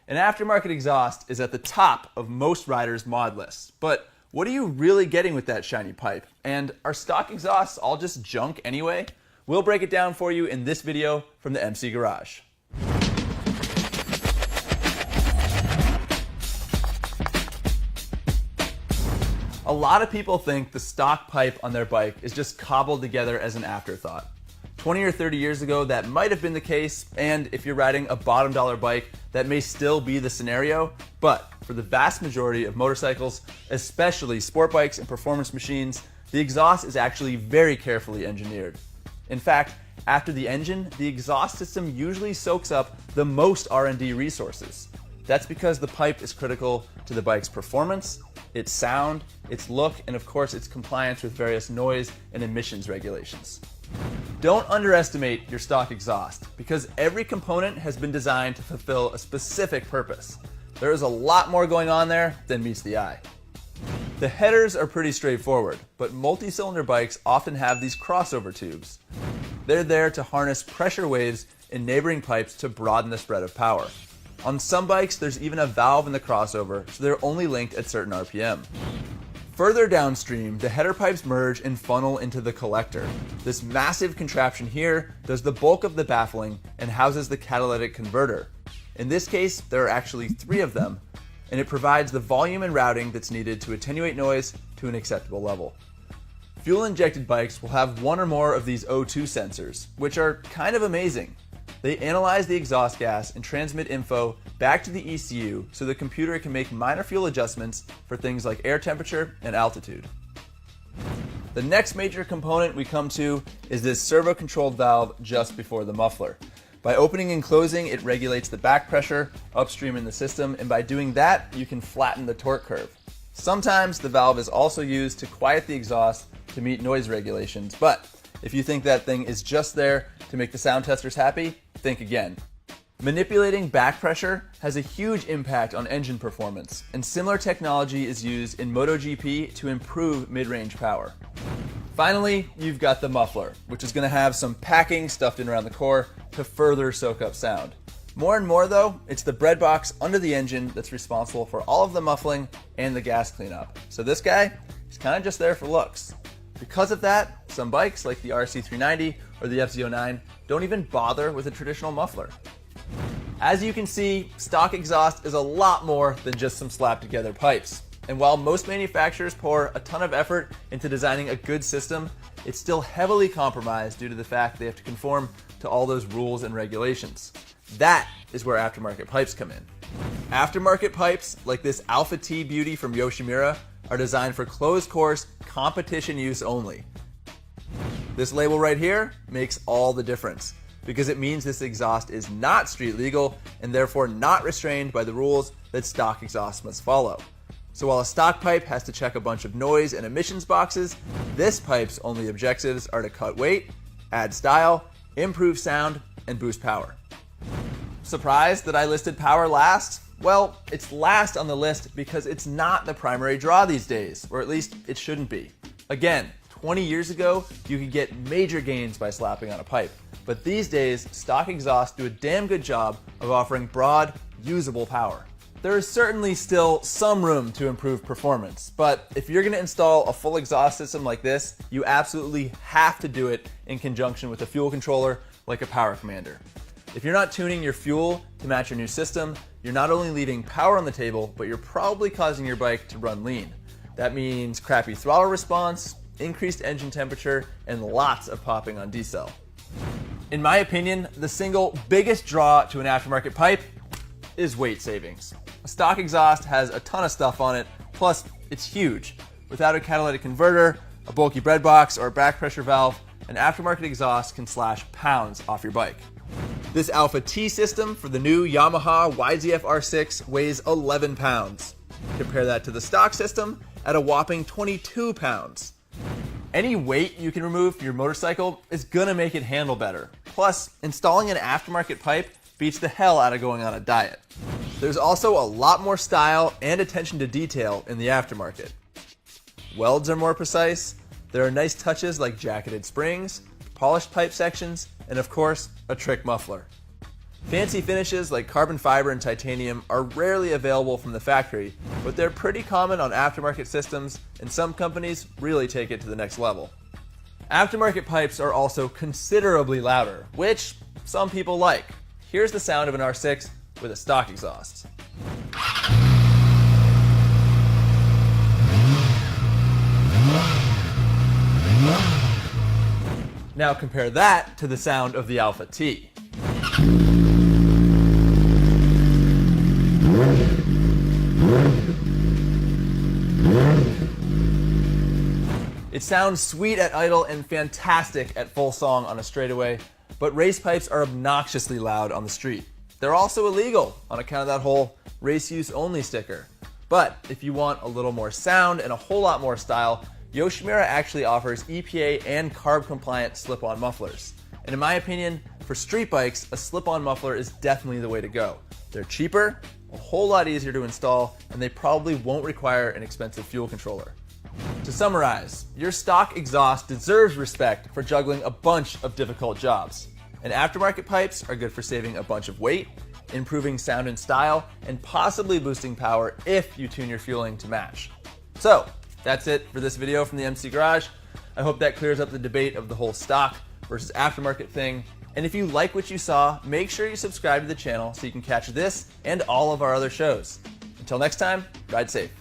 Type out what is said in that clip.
An aftermarket exhaust is at the top of most riders' mod lists, but what are you really getting with that shiny pipe? And are stock exhausts all just junk anyway? We'll break it down for you in this video from the MC Garage. A lot of people think the stock pipe on their bike is just cobbled together as an afterthought. 20 or 30 years ago, that might have been the case, and if you're riding a bottom dollar bike, that may still be the scenario, but for the vast majority of motorcycles, especially sport bikes and performance machines, the exhaust is actually very carefully engineered. In fact, after the engine, the exhaust system usually soaks up the most R&D resources. That's because the pipe is critical to the bike's performance, its sound, its look, and of course its compliance with various noise and emissions regulations. Don't underestimate your stock exhaust, because every component has been designed to fulfill a specific purpose. There is a lot more going on there than meets the eye. The headers are pretty straightforward, but multi-cylinder bikes often have these crossover tubes. They're there to harness pressure waves in neighboring pipes to broaden the spread of power. On some bikes, there's even a valve in the crossover, so they're only linked at certain RPM. Further downstream, the header pipes merge and funnel into the collector. This massive contraption here does the bulk of the baffling and houses the catalytic converter. In this case, there are actually 3 of them, and it provides the volume and routing that's needed to attenuate noise to an acceptable level. Fuel-injected bikes will have one or more of these O2 sensors, which are kind of amazing. They analyze the exhaust gas and transmit info back to the ECU so the computer can make minor fuel adjustments for things like air temperature and altitude. The next major component we come to is this servo-controlled valve just before the muffler. By opening and closing, it regulates the back pressure upstream in the system, and by doing that, you can flatten the torque curve. Sometimes the valve is also used to quiet the exhaust to meet noise regulations, but if you think that thing is just there to make the sound testers happy, think again. Manipulating back pressure has a huge impact on engine performance, and similar technology is used in MotoGP to improve mid-range power. Finally, you've got the muffler, which is going to have some packing stuffed in around the core to further soak up sound. More and more though, it's the bread box under the engine that's responsible for all of the muffling and the gas cleanup. So this guy is kind of just there for looks. Because of that, some bikes like the RC390 or the FZ09 don't even bother with a traditional muffler. As you can see, stock exhaust is a lot more than just some slapped together pipes. And while most manufacturers pour a ton of effort into designing a good system, it's still heavily compromised due to the fact they have to conform to all those rules and regulations. That is where aftermarket pipes come in. Aftermarket pipes, like this Alpha T beauty from Yoshimura, are designed for closed course competition use only. This label right here makes all the difference, because it means this exhaust is not street legal and therefore not restrained by the rules that stock exhaust must follow. So while a stock pipe has to check a bunch of noise and emissions boxes, this pipe's only objectives are to cut weight, add style, improve sound, and boost power. Surprised that I listed power last? Well, it's last on the list because it's not the primary draw these days, or at least it shouldn't be. Again, 20 years ago, you could get major gains by slapping on a pipe, but these days, stock exhausts do a damn good job of offering broad, usable power. There is certainly still some room to improve performance, but if you're going to install a full exhaust system like this, you absolutely have to do it in conjunction with a fuel controller like a power commander. If you're not tuning your fuel to match your new system, you're not only leaving power on the table, but you're probably causing your bike to run lean. That means crappy throttle response, increased engine temperature, and lots of popping on decel. In my opinion, the single biggest draw to an aftermarket pipe is weight savings. A stock exhaust has a ton of stuff on it, plus it's huge. Without a catalytic converter, a bulky bread box, or a back pressure valve, an aftermarket exhaust can slash pounds off your bike. This Alpha T system for the new Yamaha YZF R6 weighs 11 pounds. Compare that to the stock system at a whopping 22 pounds. Any weight you can remove from your motorcycle is gonna make it handle better. Plus, installing an aftermarket pipe beats the hell out of going on a diet. There's also a lot more style and attention to detail in the aftermarket. Welds are more precise, there are nice touches like jacketed springs, polished pipe sections, and of course, a trick muffler. Fancy finishes like carbon fiber and titanium are rarely available from the factory, but they're pretty common on aftermarket systems, and some companies really take it to the next level. Aftermarket pipes are also considerably louder, which some people like. Here's the sound of an R6 with a stock exhaust. Now compare that to the sound of the Alpha T. It sounds sweet at idle and fantastic at full song on a straightaway, but race pipes are obnoxiously loud on the street. They're also illegal on account of that whole race use only sticker. But if you want a little more sound and a whole lot more style, Yoshimura actually offers EPA and CARB compliant slip-on mufflers. And in my opinion, for street bikes, a slip-on muffler is definitely the way to go. They're cheaper, a whole lot easier to install, and they probably won't require an expensive fuel controller. To summarize, your stock exhaust deserves respect for juggling a bunch of difficult jobs. And aftermarket pipes are good for saving a bunch of weight, improving sound and style, and possibly boosting power if you tune your fueling to match. So, that's it for this video from the MC Garage. I hope that clears up the debate of the whole stock versus aftermarket thing. And if you like what you saw, make sure you subscribe to the channel so you can catch this and all of our other shows. Until next time, ride safe.